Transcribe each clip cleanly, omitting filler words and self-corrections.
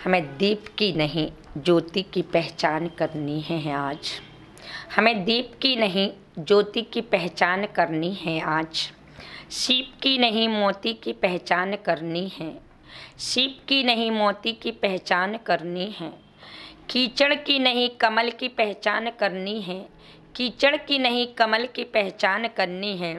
हमें दीप की नहीं ज्योति की पहचान करनी है आज। हमें दीप की नहीं ज्योति की पहचान करनी है आज। सीप की नहीं मोती की पहचान करनी है। सीप की नहीं मोती की पहचान करनी है। कीचड़ की नहीं कमल की पहचान करनी है। कीचड़ की नहीं कमल की पहचान करनी है।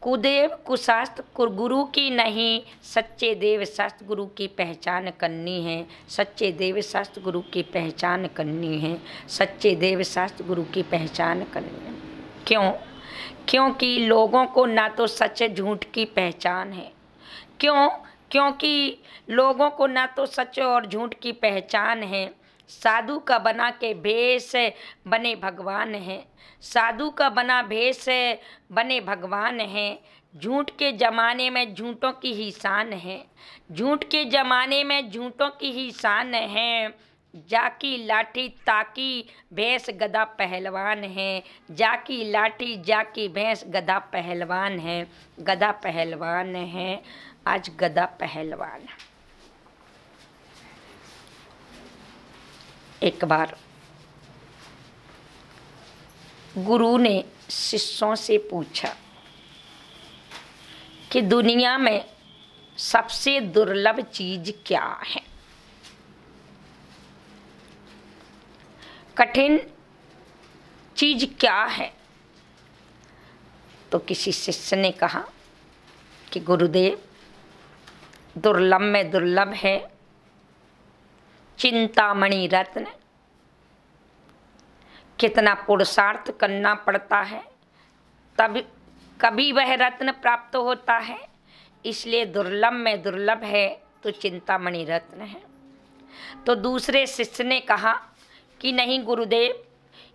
कुदेव कुशास्त्र गुरु की नहीं सच्चे देव शास्त्र गुरु की पहचान करनी है। सच्चे देव शास्त्र गुरु की पहचान करनी है। सच्चे देव शास्त्र गुरु की पहचान करनी है। क्यों? क्योंकि लोगों को ना तो सच झूठ की पहचान है। क्यों? क्योंकि लोगों को ना तो सच और झूठ की पहचान है। साधु का बना के भेष बने भगवान है। साधु का बना भेष बने भगवान है। झूठ के ज़माने में झूठों की ही शान है। झूठ के ज़माने में झूठों की ही शान है। जाकी लाठी ताकी भैंस गधा पहलवान है। जाकी लाठी जाकी भैंस गधा पहलवान है। गधा पहलवान है, आज गधा पहलवान। एक बार गुरु ने शिष्यों से पूछा कि दुनिया में सबसे दुर्लभ चीज क्या है? कठिन चीज क्या है? तो किसी शिष्य ने कहा कि गुरुदेव, दुर्लभ में दुर्लभ है चिंतामणि रत्न। कितना पुरुषार्थ करना पड़ता है तब कभी वह रत्न प्राप्त होता है, इसलिए दुर्लभ में दुर्लभ है तो चिंतामणि रत्न है। तो दूसरे शिष्य ने कहा कि नहीं गुरुदेव,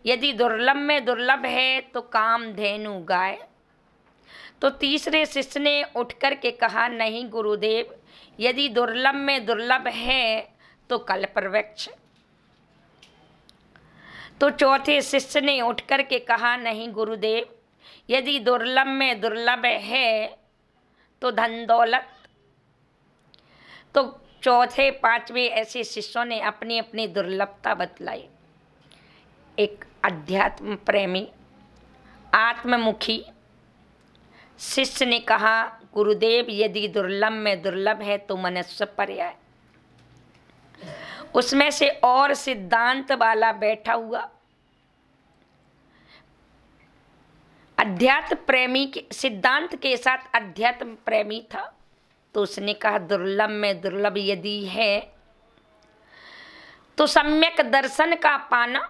यदि दुर्लभ में दुर्लभ है तो कामधेनु गाय। तो तीसरे शिष्य ने उठ कर के कहा नहीं गुरुदेव, यदि दुर्लभ में दुर्लभ है तो कल्पवृक्ष। तो चौथे शिष्य ने उठ कर के कहा नहीं गुरुदेव, यदि दुर्लभ में दुर्लभ है तो धन दौलत। तो चौथे पांचवे ऐसे शिष्यों ने अपनी अपनी दुर्लभता बतलाई। एक अध्यात्म प्रेमी आत्ममुखी शिष्य ने कहा गुरुदेव, यदि दुर्लभ में दुर्लभ है तो मनुष्य पर्याय। उसमें से और सिद्धांत वाला बैठा हुआ अध्यात्म प्रेमी के सिद्धांत के साथ अध्यात्म प्रेमी था, तो उसने कहा दुर्लभ में दुर्लभ यदि है तो सम्यक दर्शन का पाना।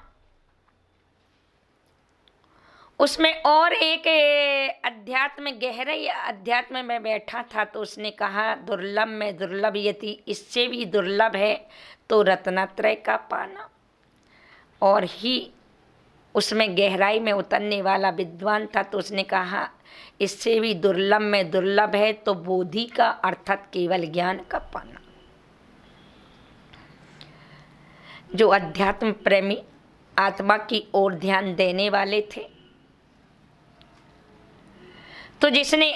उसमें और एक अध्यात्म गहरे अध्यात्म में बैठा था, तो उसने कहा दुर्लभ में दुर्लभ यदि इससे भी दुर्लभ है तो रत्नत्रय का पाना। और ही उसमें गहराई में उतरने वाला विद्वान था, तो उसने कहा इससे भी दुर्लभ में दुर्लभ है तो बोधि का अर्थात केवल ज्ञान का पाना। जो अध्यात्म प्रेमी आत्मा की ओर ध्यान देने वाले थे, तो जिसने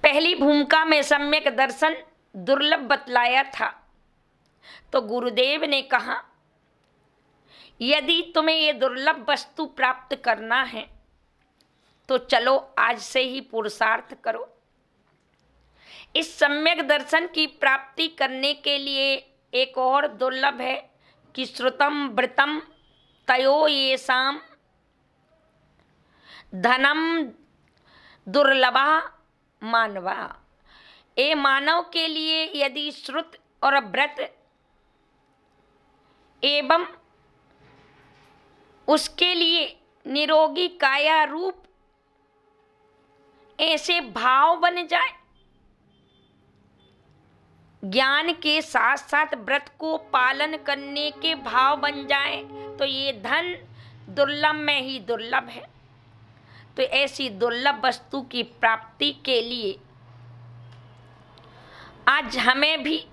पहली भूमिका में सम्यक दर्शन दुर्लभ बतलाया था, तो गुरुदेव ने कहा यदि तुम्हें ये दुर्लभ वस्तु प्राप्त करना है तो चलो आज से ही पुरुषार्थ करो। इस सम्यक दर्शन की प्राप्ति करने के लिए एक और दुर्लभ है कि श्रुतम वृतम तयो येषाम धनम दुर्लभा मानवा। ए मानव के लिए यदि श्रुत और व्रत एवं उसके लिए निरोगी काया रूप ऐसे भाव बन जाए, ज्ञान के साथ साथ व्रत को पालन करने के भाव बन जाए, तो ये धन दुर्लभ में ही दुर्लभ है। तो ऐसी दुर्लभ वस्तु की प्राप्ति के लिए आज हमें भी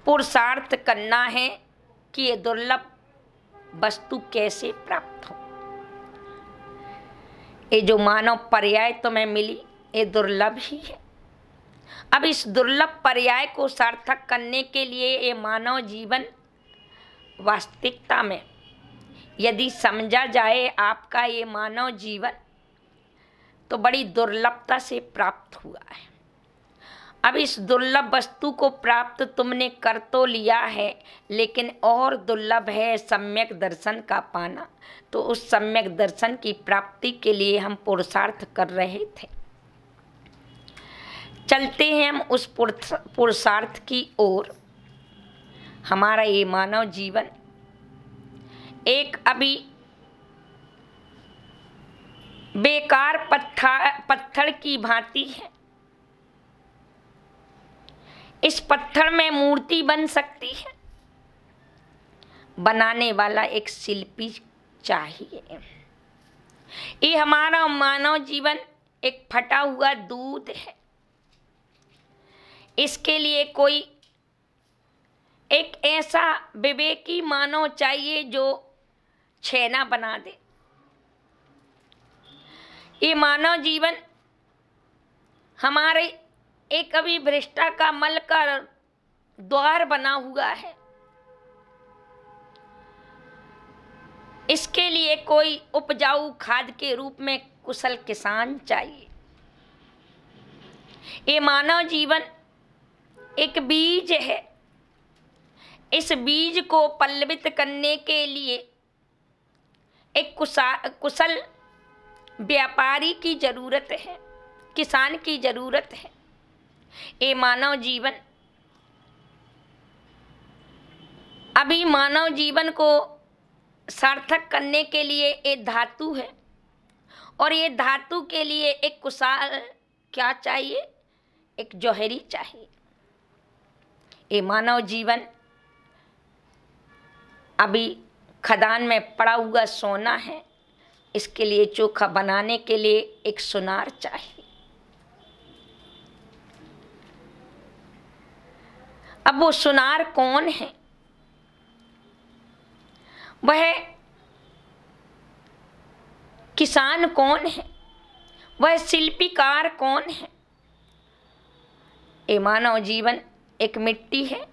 पुरुषार्थ करना है कि ये दुर्लभ वस्तु कैसे प्राप्त हो। ये जो मानव पर्याय तुम्हें मिली ये दुर्लभ ही है। अब इस दुर्लभ पर्याय को सार्थक करने के लिए ये मानव जीवन वास्तविकता में यदि समझा जाए, आपका ये मानव जीवन तो बड़ी दुर्लभता से प्राप्त हुआ है। अब इस दुर्लभ वस्तु को प्राप्त तुमने कर तो लिया है, लेकिन और दुर्लभ है सम्यक दर्शन का पाना। तो उस सम्यक दर्शन की प्राप्ति के लिए हम पुरुषार्थ कर रहे थे। चलते हैं हम उस पुरुषार्थ की ओर। हमारा ये मानव जीवन एक अभी बेकार पत्थर की भांति है। इस पत्थर में मूर्ति बन सकती है, बनाने वाला एक शिल्पी चाहिए। ये हमारा मानव जीवन एक फटा हुआ दूध है। इसके लिए कोई एक ऐसा विवेकी मानव चाहिए जो छेना बना दे। ये मानव जीवन हमारे एक अभी भ्रष्टा का मल का द्वार बना हुआ है। इसके लिए कोई उपजाऊ खाद के रूप में कुशल किसान चाहिए। ये मानव जीवन एक बीज है। इस बीज को पल्लवित करने के लिए एक कुशल व्यापारी की जरूरत है, किसान की जरूरत है। ये मानव जीवन अभी मानव जीवन को सार्थक करने के लिए एक धातु है, और ये धातु के लिए एक कुशल क्या चाहिए, एक जौहरी चाहिए। ये मानव जीवन अभी खदान में पड़ा हुआ सोना है। इसके लिए चोखा बनाने के लिए एक सुनार चाहिए। अब वो सुनार कौन है? वह किसान कौन है? वह शिल्पीकार कौन है? ये मानव जीवन एक मिट्टी है,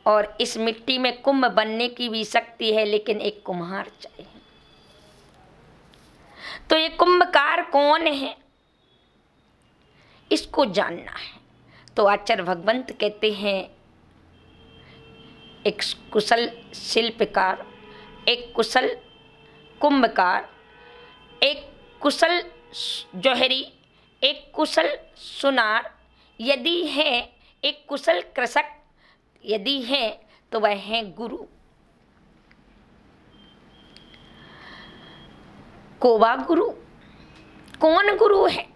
और इस मिट्टी में कुंभ बनने की भी शक्ति है, लेकिन एक कुम्हार चाहिए। तो ये कुंभकार कौन है, इसको जानना है। तो आचार्य भगवंत कहते हैं एक कुशल शिल्पकार, एक कुशल कुंभकार, एक कुशल जौहरी, एक कुशल सुनार यदि है, एक कुशल कृषक यदि है, तो वह है गुरु। कोवा गुरु। कौन गुरु है?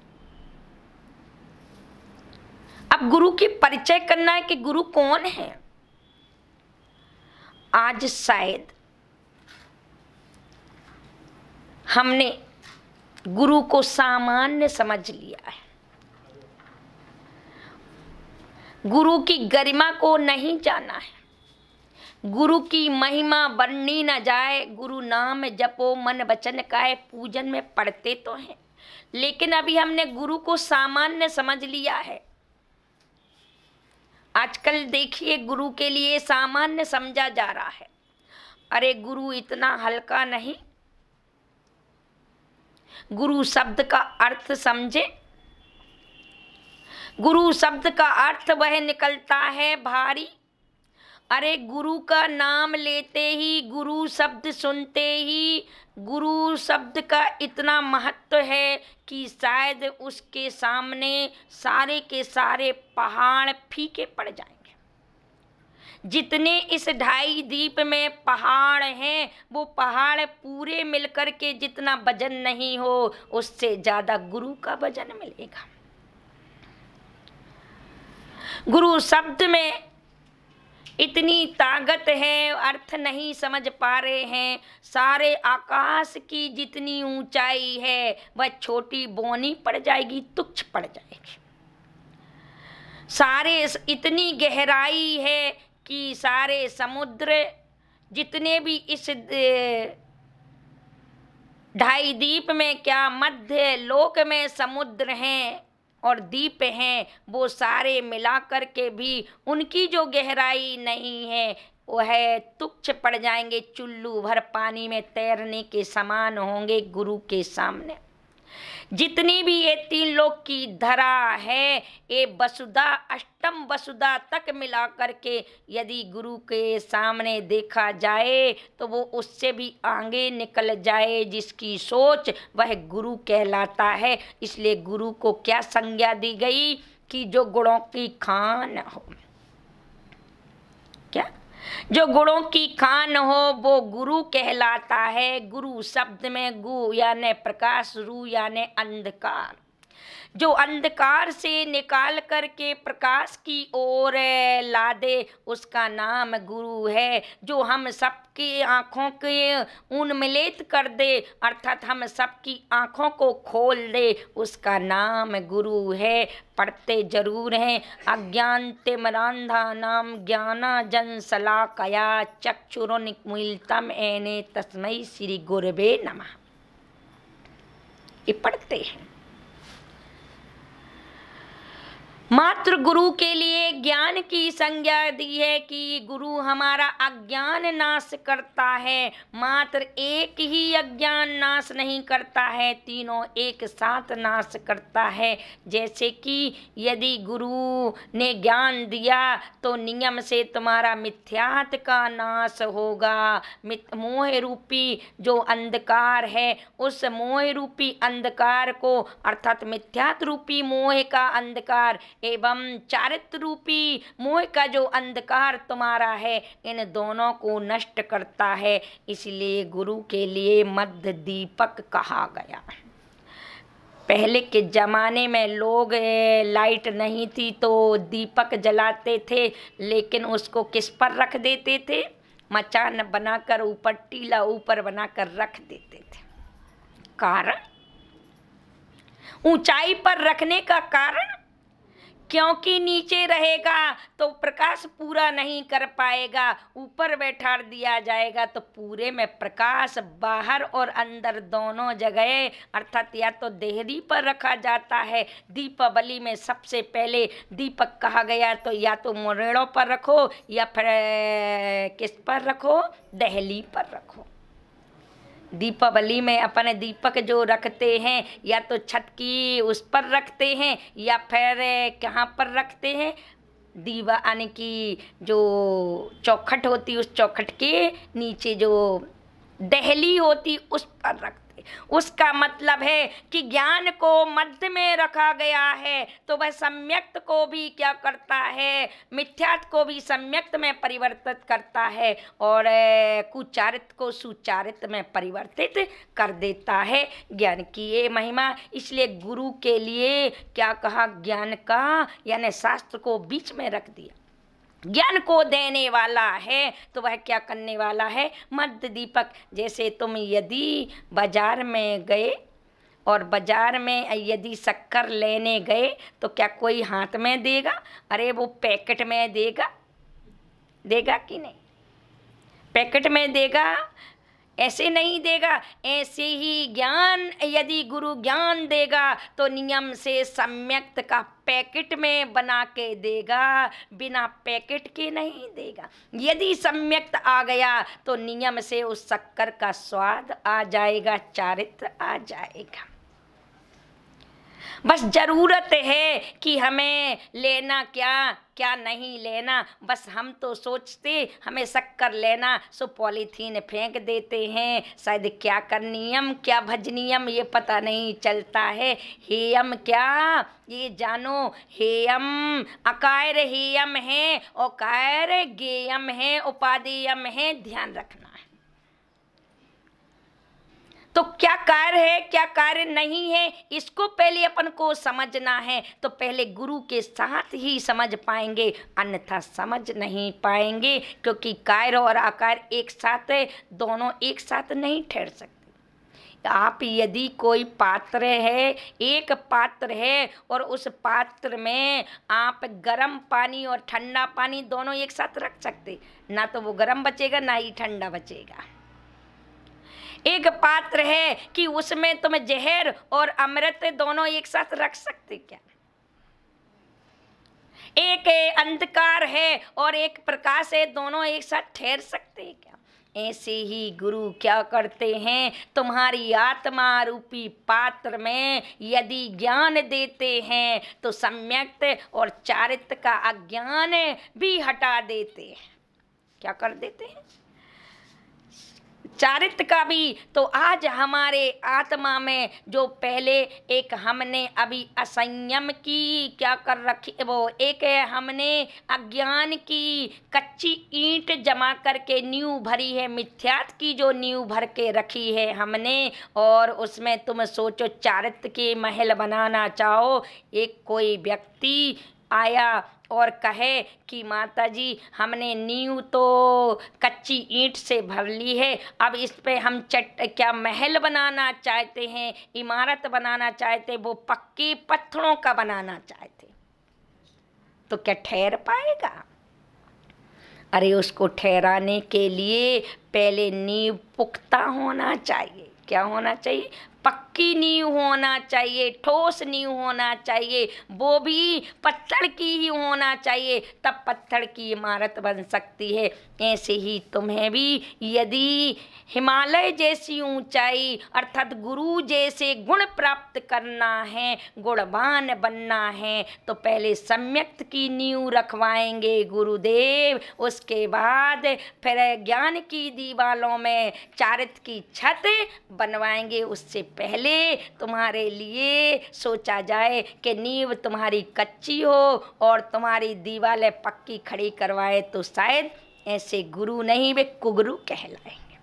अब गुरु की परिचय करना है कि गुरु कौन है। आज शायद हमने गुरु को सामान्य समझ लिया है, गुरु की गरिमा को नहीं जाना है, गुरु की महिमा वर्णी न जाए। गुरु नाम जपो मन वचन काए, पूजन में पढ़ते तो हैं, लेकिन अभी हमने गुरु को सामान्य समझ लिया है। आजकल देखिए गुरु के लिए सामान्य समझा जा रहा है। अरे गुरु इतना हल्का नहीं। गुरु शब्द का अर्थ समझे। गुरु शब्द का अर्थ वह निकलता है भारी। अरे गुरु का नाम लेते ही, गुरु शब्द सुनते ही, गुरु शब्द का इतना महत्व है कि शायद उसके सामने सारे के सारे पहाड़ फीके पड़ जाएंगे। जितने इस ढाई द्वीप में पहाड़ हैं, वो पहाड़ पूरे मिलकर के जितना वजन नहीं हो, उससे ज्यादा गुरु का वजन मिलेगा। गुरु शब्द में इतनी ताकत है, अर्थ नहीं समझ पा रहे हैं। सारे आकाश की जितनी ऊंचाई है वह छोटी बोनी पड़ जाएगी, तुच्छ पड़ जाएगी। सारे इतनी गहराई है कि सारे समुद्र जितने भी इस ढाई द्वीप में, क्या मध्य लोक में समुद्र हैं, और दीप हैं वो सारे मिला कर के भी उनकी जो गहराई नहीं है वह तुच्छ पड़ जाएंगे, चुल्लू भर पानी में तैरने के समान होंगे गुरु के सामने। जितनी भी ये तीन लोक की धरा है, ये वसुधा अष्टम वसुधा तक मिला करके यदि गुरु के सामने देखा जाए तो वो उससे भी आगे निकल जाए। जिसकी सोच वह गुरु कहलाता है। इसलिए गुरु को क्या संज्ञा दी गई कि जो गुणों की खान हो। क्या? जो गुणों की खान हो वो गुरु कहलाता है। गुरु शब्द में गु यानी प्रकाश, रू यानी अंधकार। जो अंधकार से निकाल करके प्रकाश की ओर ला दे उसका नाम गुरु है। जो हम सबकी आँखों के उन्मिलित कर दे अर्थात हम सबकी आँखों को खोल दे उसका नाम गुरु है। पढ़ते जरूर हैं। अज्ञान तिमिरांधा नाम ज्ञाना जन शलाकया चक्षुरुन्मीलितम् येन तस्मै श्री गुरवे नमः। ये पढ़ते हैं। मात्र गुरु के लिए ज्ञान की संज्ञा दी है कि गुरु हमारा अज्ञान नाश करता है। मात्र एक ही अज्ञान नाश नहीं करता है, तीनों एक साथ नाश करता है। जैसे कि यदि गुरु ने ज्ञान दिया तो नियम से तुम्हारा मिथ्यात का नाश होगा। मोह रूपी जो अंधकार है उस मोह रूपी अंधकार को अर्थात मिथ्यात रूपी मोह का अंधकार एवं चारित्र रूपी मोह का जो अंधकार तुम्हारा है इन दोनों को नष्ट करता है। इसलिए गुरु के लिए मध्य दीपक कहा गया। पहले के जमाने में लोग लाइट नहीं थी तो दीपक जलाते थे, लेकिन उसको किस पर रख देते थे? मचान बनाकर ऊपर टीला ऊपर बनाकर रख देते थे। कारण ऊंचाई पर रखने का कारण क्योंकि नीचे रहेगा तो प्रकाश पूरा नहीं कर पाएगा। ऊपर बैठा दिया जाएगा तो पूरे में प्रकाश बाहर और अंदर दोनों जगह अर्थात या तो देहरी पर रखा जाता है। दीपावली में सबसे पहले दीपक कहा गया तो या तो मुरेड़ों पर रखो या फिर किस पर रखो? दहली पर रखो। दीपावली में अपन दीपक जो रखते हैं या तो छत की उस पर रखते हैं या फिर कहाँ पर रखते हैं? दीवा यानी कि जो चौखट होती उस चौखट के नीचे जो दहली होती उस पर रखते। उसका मतलब है कि ज्ञान को मध्य में रखा गया है तो वह सम्यक्त को भी क्या करता है? मिथ्यात को भी सम्यक्त में परिवर्तित करता है और कुचारित को सुचारित में परिवर्तित कर देता है। ज्ञान की ये महिमा। इसलिए गुरु के लिए क्या कहा? ज्ञान का यानी शास्त्र को बीच में रख दिया। ज्ञान को देने वाला है तो वह क्या करने वाला है? मध्य दीपक। जैसे तुम यदि बाजार में गए और बाजार में यदि शक्कर लेने गए तो क्या कोई हाथ में देगा? अरे वो पैकेट में देगा। देगा कि नहीं? पैकेट में देगा, ऐसे नहीं देगा। ऐसे ही ज्ञान यदि गुरु ज्ञान देगा तो नियम से सम्यक्त का पैकेट में बना के देगा, बिना पैकेट के नहीं देगा। यदि सम्यक्त आ गया तो नियम से उस शक्कर का स्वाद आ जाएगा, चारित्र आ जाएगा। बस जरूरत है कि हमें लेना क्या क्या नहीं लेना। बस हम तो सोचते हमें शक्कर लेना सो पॉलीथीन फेंक देते हैं। शायद क्या कर नियम क्या भज नियम ये पता नहीं चलता है। हेयम क्या ये जानो, हेयम अकायर हेयम है और कायर गेयम है, उपादेयम है, ध्यान रखना है। तो क्या कार्य है क्या कार्य नहीं है इसको पहले अपन को समझना है। तो पहले गुरु के साथ ही समझ पाएंगे, अन्यथा समझ नहीं पाएंगे। क्योंकि कार्य और आकार एक साथ है, दोनों एक साथ नहीं ठहर सकते। आप यदि कोई पात्र है, एक पात्र है और उस पात्र में आप गर्म पानी और ठंडा पानी दोनों एक साथ रख सकते, ना तो वो गर्म बचेगा ना ही ठंडा बचेगा। एक पात्र है कि उसमें तुम जहर और अमृत दोनों एक साथ रख सकते क्या? एक अंधकार है और एक प्रकाश है, दोनों एक साथ ठहर सकते हैं क्या? ऐसे ही गुरु क्या करते हैं, तुम्हारी आत्मा रूपी पात्र में यदि ज्ञान देते हैं तो सम्यक्त और चारित्र का अज्ञान भी हटा देते हैं। क्या कर देते हैं? चारित्र का भी। तो आज हमारे आत्मा में जो पहले एक हमने अभी असंयम की क्या कर रखी, वो एक है हमने अज्ञान की कच्ची ईंट जमा करके नींव भरी है, मिथ्यात की जो नींव भर के रखी है हमने, और उसमें तुम सोचो चारित्र के महल बनाना चाहो। एक कोई व्यक्ति आया और कहे कि माता जी हमने नींव तो कच्ची ईंट से भर ली है, अब इस पे हम क्या महल बनाना चाहते हैं, इमारत बनाना चाहते, वो पक्के पत्थरों का बनाना चाहते, तो क्या ठहर पाएगा? अरे उसको ठहराने के लिए पहले नींव पुख्ता होना चाहिए। क्या होना चाहिए? पक्की नींव होना चाहिए, ठोस नींव होना चाहिए, वो भी पत्थर की ही होना चाहिए, तब पत्थर की इमारत बन सकती है। ऐसे ही तुम्हें भी यदि हिमालय जैसी ऊंचाई अर्थात गुरु जैसे गुण प्राप्त करना है, गुणवान बनना है, तो पहले सम्यक्त की नींव रखवाएंगे गुरुदेव, उसके बाद फिर ज्ञान की दीवालों में चारित्र की छत बनवाएंगे। उससे पहले तुम्हारे लिए सोचा जाए कि नींव तुम्हारी कच्ची हो और तुम्हारी दीवारें पक्की खड़ी करवाए, तो शायद ऐसे गुरु नहीं, वे कुगुरु कहलाएंगे।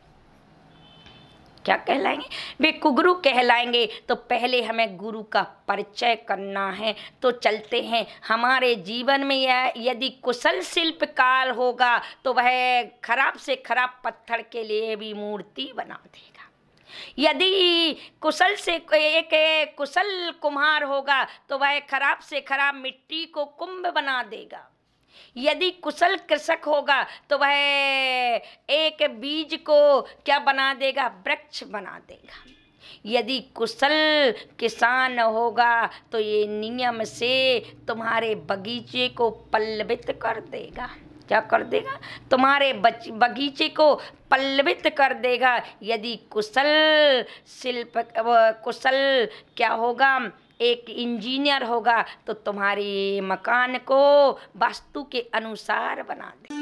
क्या कहलाएंगे? वे कुगुरु कहलाएंगे। तो पहले हमें गुरु का परिचय करना है। तो चलते हैं, हमारे जीवन में यह यदि कुशल शिल्पकार होगा तो वह खराब से खराब पत्थर के लिए भी मूर्ति बना देगा। यदि कुशल से एक कुशल कुम्हार होगा तो वह खराब से खराब मिट्टी को कुंभ बना देगा। यदि कुशल कृषक होगा तो वह एक बीज को क्या बना देगा? वृक्ष बना देगा। यदि कुशल किसान होगा तो ये नियम से तुम्हारे बगीचे को पल्लवित कर देगा। क्या कर देगा? तुम्हारे बगीचे को पल्लवित कर देगा। यदि कुशल क्या होगा? एक इंजीनियर होगा तो तुम्हारे मकान को वास्तु के अनुसार बना दे।